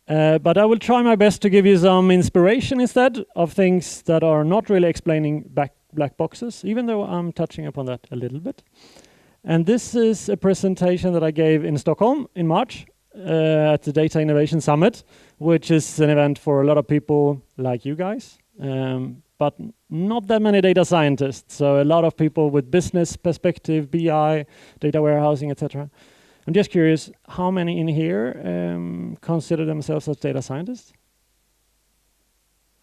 But I will try my best to give you some inspiration instead of things that are not really explaining black boxes, even though I'm touching upon that a little bit. And this is a presentation that I gave in Stockholm in March at the Data Innovation Summit, which is an event for a lot of people like you guys, but not that many data scientists. So a lot of people with business perspective, BI, data warehousing, etc. I'm just curious, how many in here consider themselves as data scientists?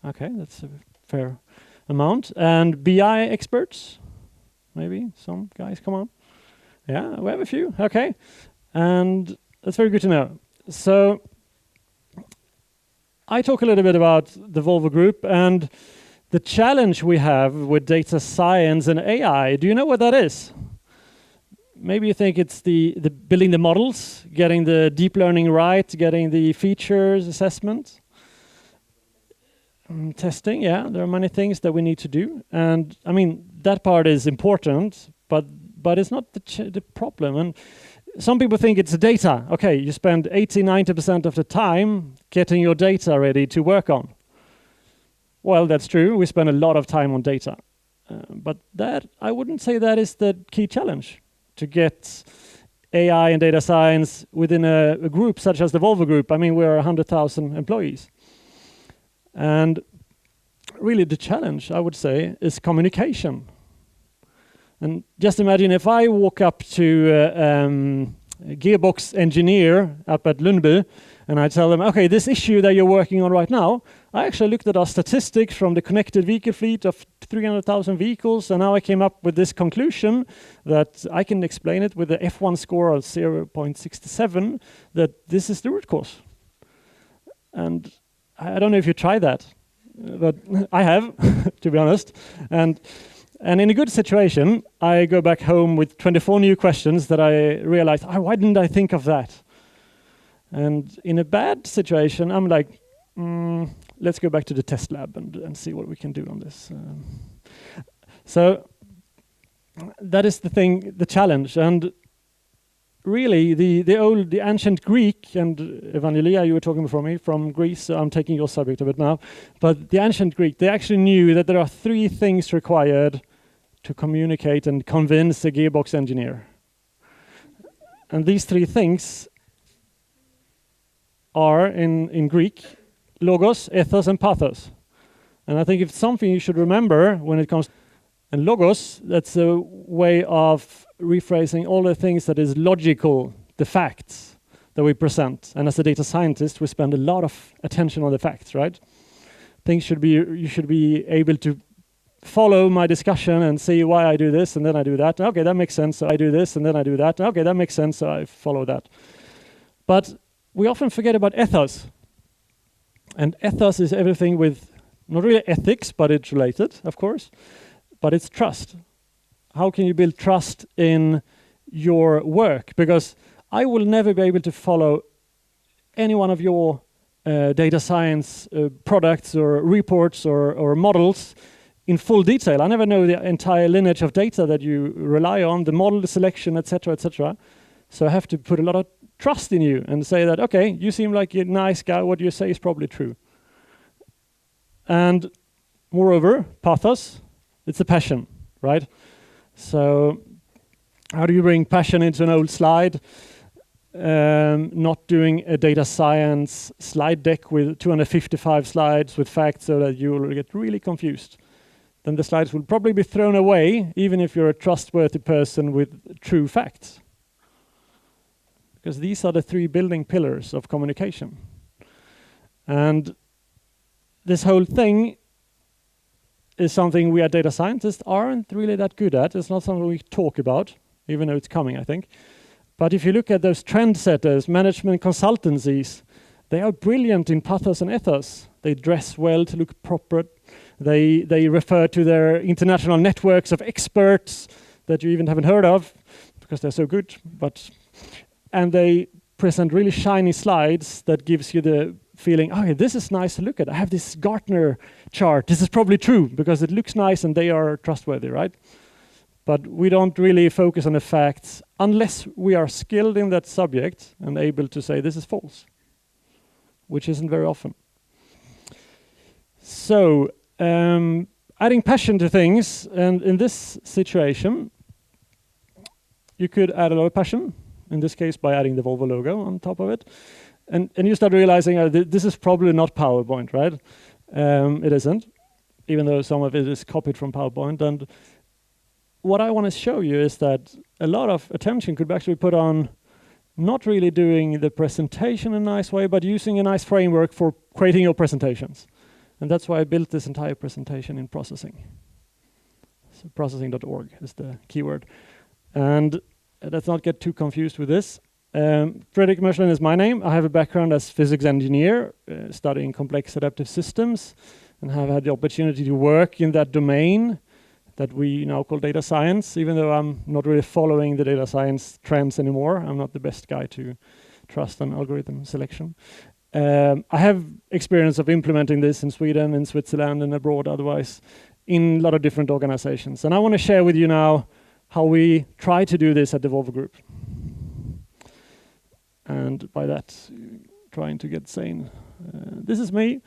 Okay, that's a fair amount. And BI experts? Maybe some guys, come on. Yeah, we have a few, okay. And that's very good to know. So I talk a little bit about the Volvo Group and the challenge we have with data science and AI. Do you know what that is? Maybe you think it's the building the models, getting the deep learning right, getting the features assessment. Testing, yeah, there are many things that we need to do. And I mean, that part is important, but it's not the problem. And some people think it's the data. Okay, you spend 80-90% of the time getting your data ready to work on. Well, that's true. We spend a lot of time on data. But that, I wouldn't say that is the key challenge, to get AI and data science within a group such as the Volvo Group. I mean, we're 100,000 employees. And really the challenge, I would say, is communication. And just imagine if I walk up to a gearbox engineer up at Lundby and I tell them, okay, this issue that you're working on right now, I actually looked at our statistics from the connected vehicle fleet of 300,000 vehicles, and now I came up with this conclusion that I can explain it with the F1 score of 0.67, that this is the root cause. And I don't know if you try that, but I have, to be honest. And in a good situation, I go back home with 24 new questions that I realized, oh, why didn't I think of that? And in a bad situation, I'm like, let's go back to the test lab and see what we can do on this. So that is the thing, the challenge. And really, the ancient Greek, and Evangelia, you were talking before me, from Greece, so I'm taking your subject of it now. But the ancient Greek, they actually knew that there are 3 things required to communicate and convince a gearbox engineer. And these 3 things are, in Greek, logos, ethos, and pathos. And I think it's something you should remember when it comes. And logos, that's a way of rephrasing all the things that is logical, the facts that we present. And as a data scientist, we spend a lot of attention on the facts, right? Things should be, you should be able to follow my discussion and see why I do this and then I do that. Okay, that makes sense, so I do this and then I do that. Okay, that makes sense, so I follow that. But we often forget about ethos. And ethos is everything with, not really ethics, but it's related, of course. But it's trust. How can you build trust in your work? Because I will never be able to follow any one of your data science products or reports or models in full detail. I never know the entire lineage of data that you rely on, the model, the selection, etc., etc. So I have to put a lot of trust in you and say that, okay, you seem like a nice guy, what you say is probably true. And moreover, pathos, it's a passion, right? So how do you bring passion into an old slide? Not doing a data science slide deck with 255 slides with facts so that you will get really confused. Then the slides will probably be thrown away, even if you're a trustworthy person with true facts. Because these are the 3 building pillars of communication. And this whole thing is something we as data scientists aren't really that good at. It's not something we talk about, even though it's coming, I think. But if you look at those trendsetters, management consultancies, they are brilliant in pathos and ethos. They dress well to look proper. They refer to their international networks of experts that you even haven't heard of because they're so good. And they present really shiny slides that gives you the feeling, oh, yeah, this is nice to look at. I have this Gartner chart. This is probably true because it looks nice and they are trustworthy, right? But we don't really focus on the facts unless we are skilled in that subject and able to say this is false. which isn't very often. So, adding passion to things, and in this situation, you could add a lot of passion, in this case by adding the Volvo logo on top of it. And you start realizing this is probably not PowerPoint, right? It isn't, even though some of it is copied from PowerPoint. And what I want to show you is that a lot of attention could actually be put on not really doing the presentation in a nice way, but using a nice framework for creating your presentations. And that's why I built this entire presentation in processing. So processing.org is the keyword. And let's not get too confused with this. Fredrik Moeschlin is my name. I have a background as physics engineer, studying complex adaptive systems, and have had the opportunity to work in that domain that we now call data science, even though I'm not really following the data science trends anymore. I'm not the best guy to trust on algorithm selection. I have experience of implementing this in Sweden, in Switzerland, and abroad otherwise, in a lot of different organizations. And I want to share with you now how we try to do this at the Volvo Group. And by that, trying to get sane. This is me,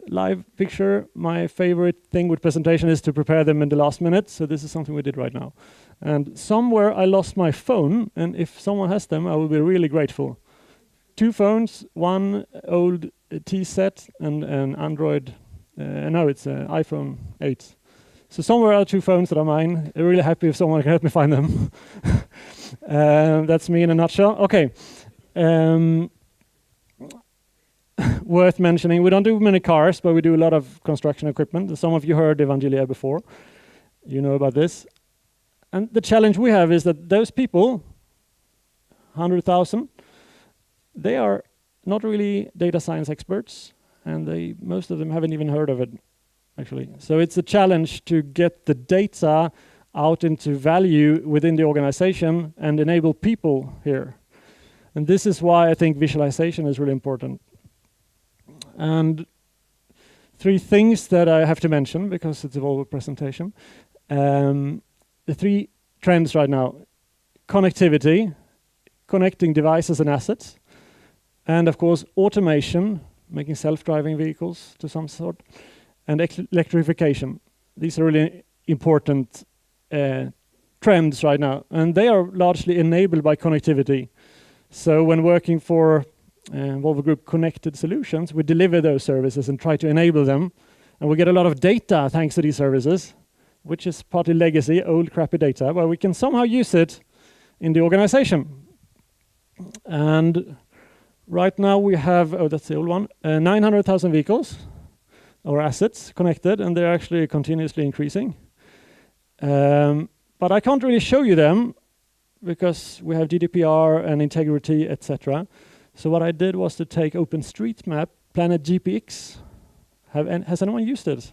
live picture. My favorite thing with presentation is to prepare them in the last minute. So this is something we did right now. And somewhere I lost my phone, and if someone has them, I will be really grateful. 2 phones, one old T set and an Android, no, it's an iPhone 8. So somewhere are 2 phones that are mine. I'm really happy if someone can help me find them. That's me in a nutshell. Okay. Worth mentioning, we don't do many cars, but we do a lot of construction equipment. Some of you heard Evangelia before. You know about this. And the challenge we have is that those people, 100,000, they are not really data science experts, and most of them haven't even heard of it, actually. So it's a challenge to get the data out into value within the organization and enable people here. And this is why I think visualization is really important. And 3 things that I have to mention, because it's a Volvo presentation. The 3 trends right now: connectivity, connecting devices and assets, and of course automation, making self-driving vehicles to some sort, and electrification. These are really important trends right now, and they are largely enabled by connectivity. So when working for Volvo Group Connected Solutions, we deliver those services and try to enable them. And we get a lot of data thanks to these services, which is partly legacy, old crappy data, but we can somehow use it in the organization. And right now we have, that's the old one, 900,000 vehicles or assets connected, and they're actually continuously increasing. But I can't really show you them because we have GDPR and integrity, etc. So what I did was to take OpenStreetMap, Planet GPX. Has anyone used it?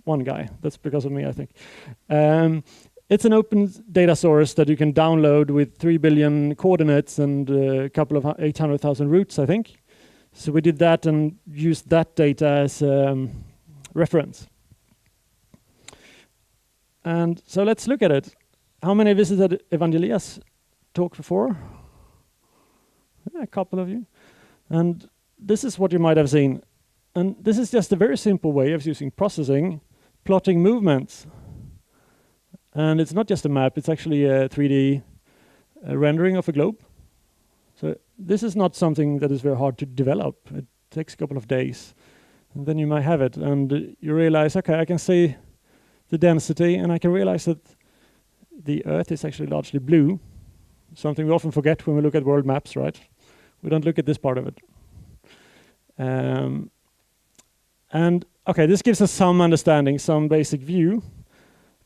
One guy. That's because of me, I think. It's an open data source that you can download with 3 billion coordinates and a couple of 800,000 routes, I think. So we did that and used that data as reference. And so let's look at it. How many visited Evangelia's talk before? Yeah, a couple of you. And this is what you might have seen. And this is just a very simple way of using processing, plotting movements. And it's not just a map, it's actually a 3D rendering of a globe. So this is not something that is very hard to develop. It takes a couple of days. And then you might have it. And you realize, okay, I can see the density, and I can realize that the Earth is actually largely blue, something we often forget when we look at world maps, right? We don't look at this part of it. And okay, this gives us some understanding, some basic view,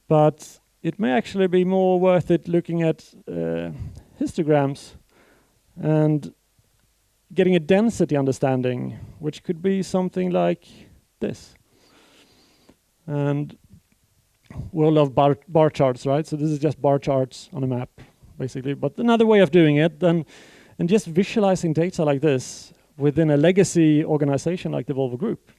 but it may actually be more worth it looking at histograms and getting a density understanding, which could be something like this. And we all love bar charts, right? So this is just bar charts on a map, basically. But another way of doing it, and just visualizing data like this within a legacy organization like the Volvo Group,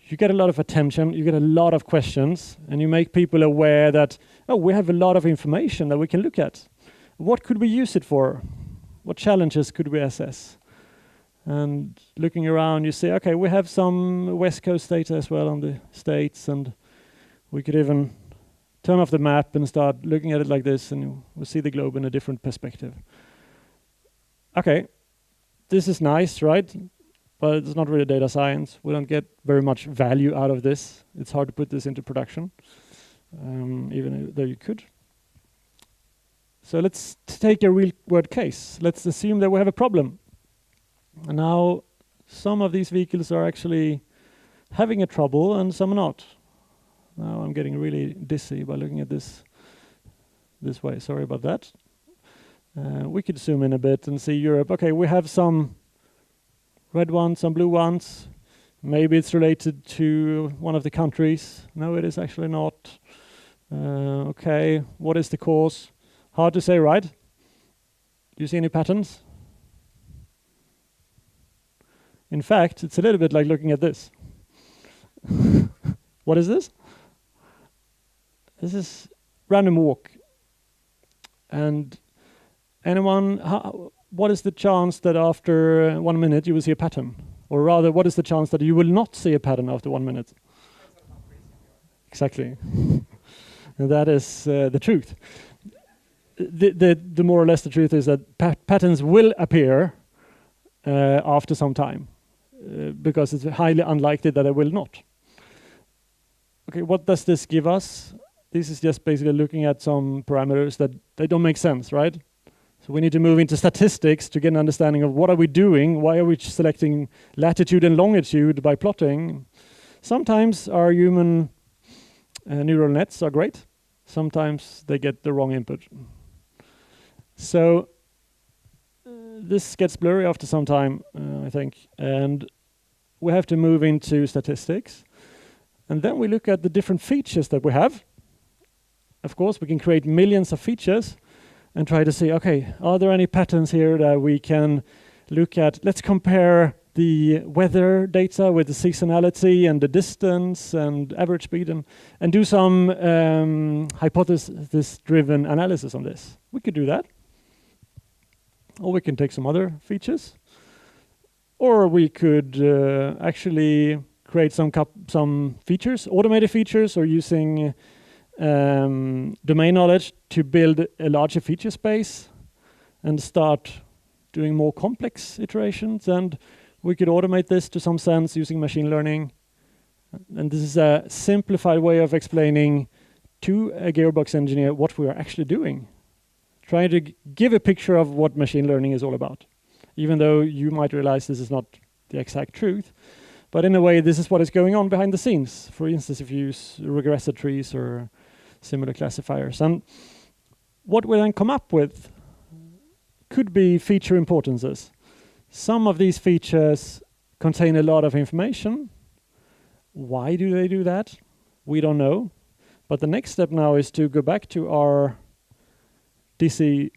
you get a lot of attention, you get a lot of questions, and you make people aware that, oh, we have a lot of information that we can look at. What could we use it for? What challenges could we assess? And looking around, you see, okay, we have some West Coast data as well on the States, and we could even turn off the map and start looking at it like this, and we'll see the globe in a different perspective. Okay, this is nice, right? But it's not really data science. We don't get very much value out of this. It's hard to put this into production, even though you could. So let's take a real world case. Let's assume that we have a problem. And now some of these vehicles are actually having a trouble and some are not. Now I'm getting really dizzy by looking at this way. Sorry about that. We could zoom in a bit and see Europe. Okay, we have some red ones, some blue ones. Maybe it's related to one of the countries. No, it is actually not. Okay, what is the cause? Hard to say, right? Do you see any patterns? In fact, it's a little bit like looking at this. What is this? This is random walk. And anyone, what is the chance that after 1 minute you will see a pattern? Or rather, what is the chance that you will not see a pattern after 1 minute? Exactly. And that is the truth. The more or less the truth is that patterns will appear after some time, because it's highly unlikely that it will not. Okay, what does this give us? This is just basically looking at some parameters that they don't make sense, right? So we need to move into statistics to get an understanding of what are we doing, why are we selecting latitude and longitude by plotting. Sometimes our human neural nets are great. Sometimes they get the wrong input. So this gets blurry after some time, I think, and we have to move into statistics. And then we look at the different features that we have. Of course, we can create millions of features and try to see, okay, are there any patterns here that we can look at? Let's compare the weather data with the seasonality and the distance and average speed and do some hypothesis-driven analysis on this. We could do that. Or we can take some other features. Or we could actually create some features, automated features, or using domain knowledge to build a larger feature space and start doing more complex iterations. And we could automate this to some sense using machine learning. And this is a simplified way of explaining to a gearbox engineer what we are actually doing. Trying to give a picture of what machine learning is all about, even though you might realize this is not the exact truth. But in a way, this is what is going on behind the scenes. For instance, if you use regressor trees or similar classifiers. And what we then come up with could be feature importances. Some of these features contain a lot of information. Why do they do that? We don't know. But the next step now is to go back to our DC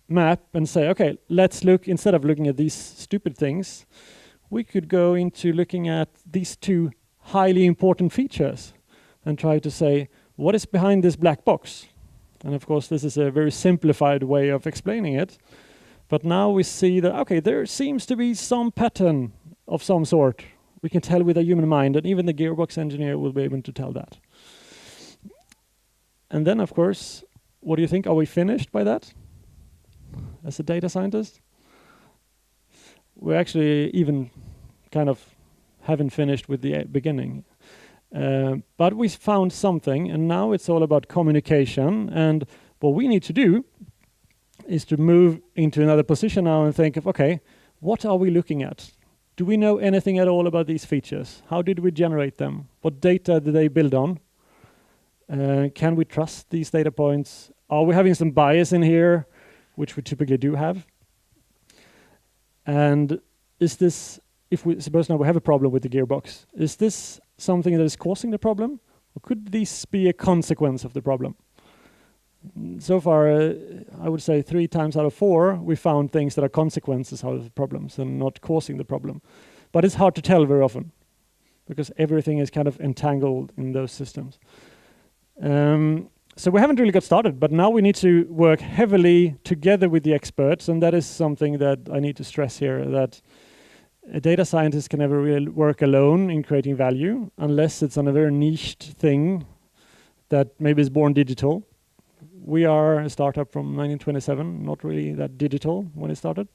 map and say, okay, let's look, instead of looking at these stupid things, we could go into looking at these two highly important features and try to say, what is behind this black box? And of course, this is a very simplified way of explaining it. But now we see that, okay, there seems to be some pattern of some sort. We can tell with a human mind, and even the gearbox engineer will be able to tell that. And then, of course, what do you think? Are we finished by that as a data scientist? We actually even kind of haven't finished with the beginning. But we found something, and now it's all about communication. And what we need to do is to move into another position now and think of, okay, what are we looking at? Do we know anything at all about these features? How did we generate them? What data did they build on? Can we trust these data points? Are we having some bias in here, which we typically do have? And is this, if we suppose now we have a problem with the gearbox, is this something that is causing the problem? Or could this be a consequence of the problem? So far, I would say 3 times out of 4, we found things that are consequences of the problems and not causing the problem. But it's hard to tell very often, because everything is kind of entangled in those systems. So we haven't really got started, but now we need to work heavily together with the experts, and that is something that I need to stress here, that A data scientist can never really work alone in creating value unless it's on a very niched thing that maybe is born digital. We are a startup from 1927, not really that digital when it started.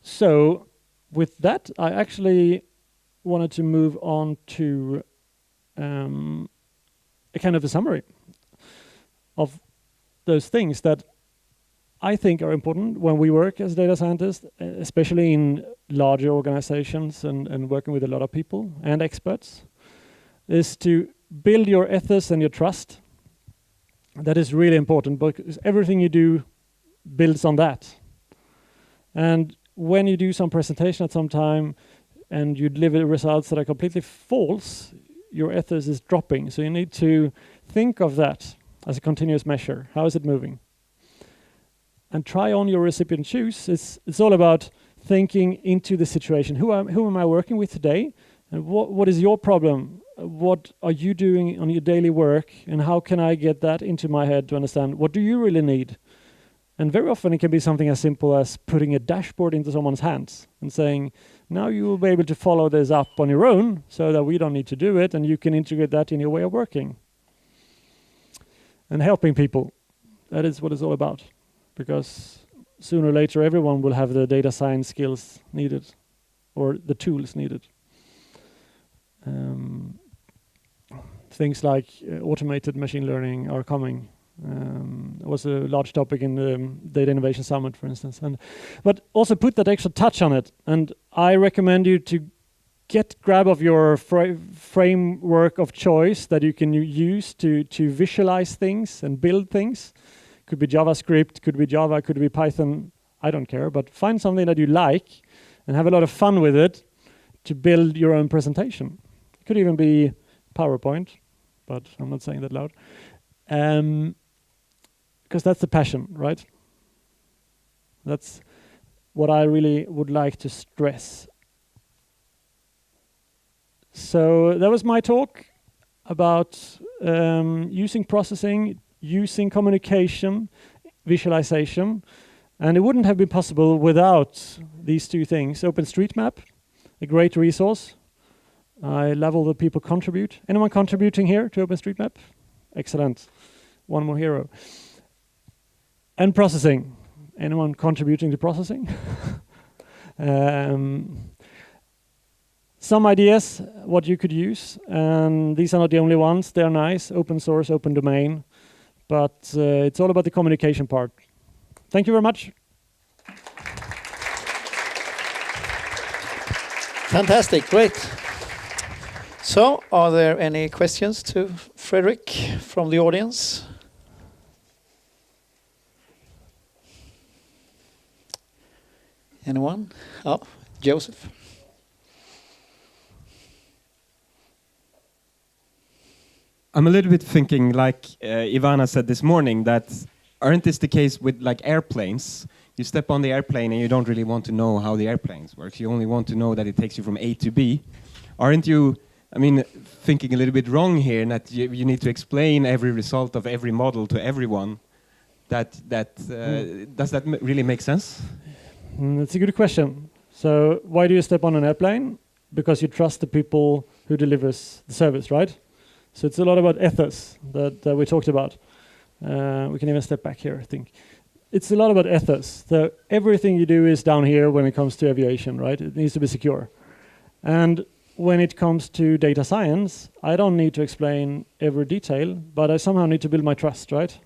So with that, I actually wanted to move on to a kind of a summary of those things that I think are important when we work as data scientists, especially in larger organizations and working with a lot of people and experts, is to build your ethos and your trust. That is really important because everything you do builds on that. And when you do some presentation at some time and you deliver results that are completely false, your ethos is dropping. So you need to think of that as a continuous measure. How is it moving? And try on your recipient shoes. It's all about thinking into the situation. Who am I working with today? And what is your problem? What are you doing on your daily work? And how can I get that into my head to understand what do you really need? And very often it can be something as simple as putting a dashboard into someone's hands and saying, now you will be able to follow this up on your own so that we don't need to do it and you can integrate that in your way of working. And helping people, that is what it's all about. Because sooner or later everyone will have the data science skills needed or the tools needed. Things like automated machine learning are coming. It was a large topic in the Data Innovation Summit, for instance. But also put that extra touch on it. And I recommend you to get grab of your framework of choice that you can use to visualize things and build things. Could be JavaScript, could be Java, could be Python, I don't care. But find something that you like and have a lot of fun with it to build your own presentation. It could even be PowerPoint, but I'm not saying that loud. Because that's the passion, right? That's what I really would like to stress. So that was my talk about using processing, using communication, visualization. And it wouldn't have been possible without these two things. OpenStreetMap, a great resource. I love all the people contribute. Anyone contributing here to OpenStreetMap? Excellent. One more hero. And processing. Anyone contributing to processing? Some ideas, what you could use. And these are not the only ones. They're nice, open source, open domain. But it's all about the communication part. Thank you very much. Fantastic, great. So, are there any questions to Fredrik from the audience? Anyone? Oh, Joseph. I'm a little bit thinking, like Ivana said this morning, that aren't this the case with like airplanes? You step on the airplane and you don't really want to know how the airplanes work. You only want to know that it takes you from A to B. Aren't you, I mean, thinking a little bit wrong here, in that you need to explain every result of every model to everyone? Does that really make sense? That's a good question. So why do you step on an airplane? Because you trust the people who delivers the service, right? So it's a lot about ethos that we talked about. We can even step back here, I think. It's a lot about ethos. So everything you do is down here when it comes to aviation, right? It needs to be secure. And when it comes to data science, I don't need to explain every detail, but I somehow need to build my trust, right?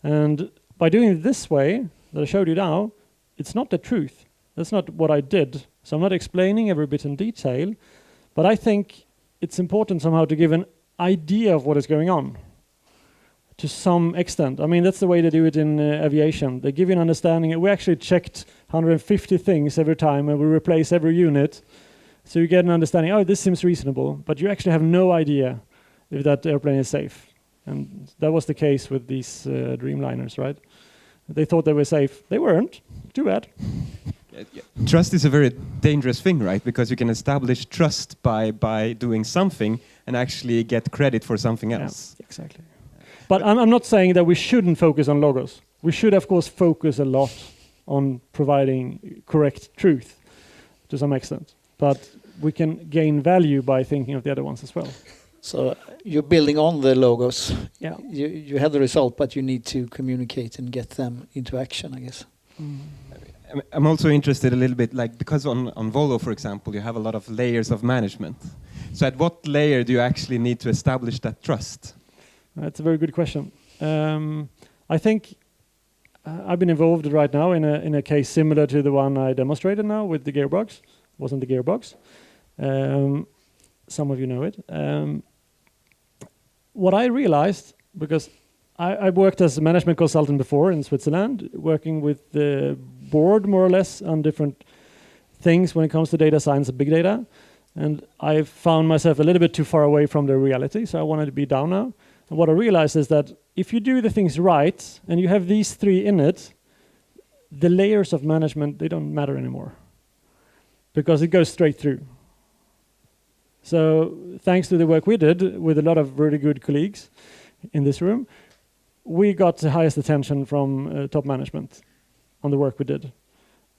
And by doing it this way, that I showed you now, it's not the truth. That's not what I did. So I'm not explaining every bit in detail, but I think it's important somehow to give an idea of what is going on to some extent. I mean, that's the way they do it in aviation. They give you an understanding. We actually checked 150 things every time and we replace every unit. So you get an understanding, oh, this seems reasonable, but you actually have no idea if that airplane is safe. And that was the case with these Dreamliners, right? They thought they were safe. They weren't. Too bad. Trust is a very dangerous thing, right? Because you can establish trust by doing something and actually get credit for something else. Yeah, exactly. But I'm not saying that we shouldn't focus on logos. We should, of course, focus a lot on providing correct truth to some extent. But we can gain value by thinking of the other ones as well. So you're building on the logos. Yeah. You have the result, but you need to communicate and get them into action, I guess. I'm also interested a little bit, like, because on Volvo, for example, you have a lot of layers of management. So at what layer do you actually need to establish that trust? That's a very good question. I think I've been involved right now in a case similar to the one I demonstrated now with the gearbox. Wasn't the gearbox. Some of you know it. What I realized, because I worked as a management consultant before in Switzerland, working with the board more or less on different things when it comes to data science and big data. And I found myself a little bit too far away from the reality, so I wanted to be down now. And what I realized is that if you do the things right and you have these three in it, the layers of management, they don't matter anymore because it goes straight through. So thanks to the work we did with a lot of really good colleagues in this room, we got the highest attention from top management on the work we did.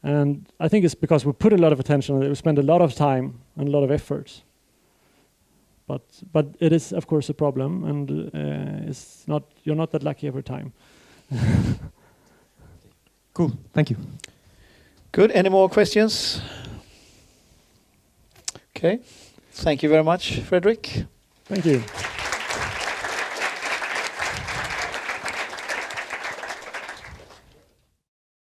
And I think it's because we put a lot of attention on it, we spent a lot of time and a lot of effort. But it is, of course, a problem, and you're not that lucky every time. Cool, thank you. Good, any more questions? Okay, thank you very much, Fredrik. Thank you.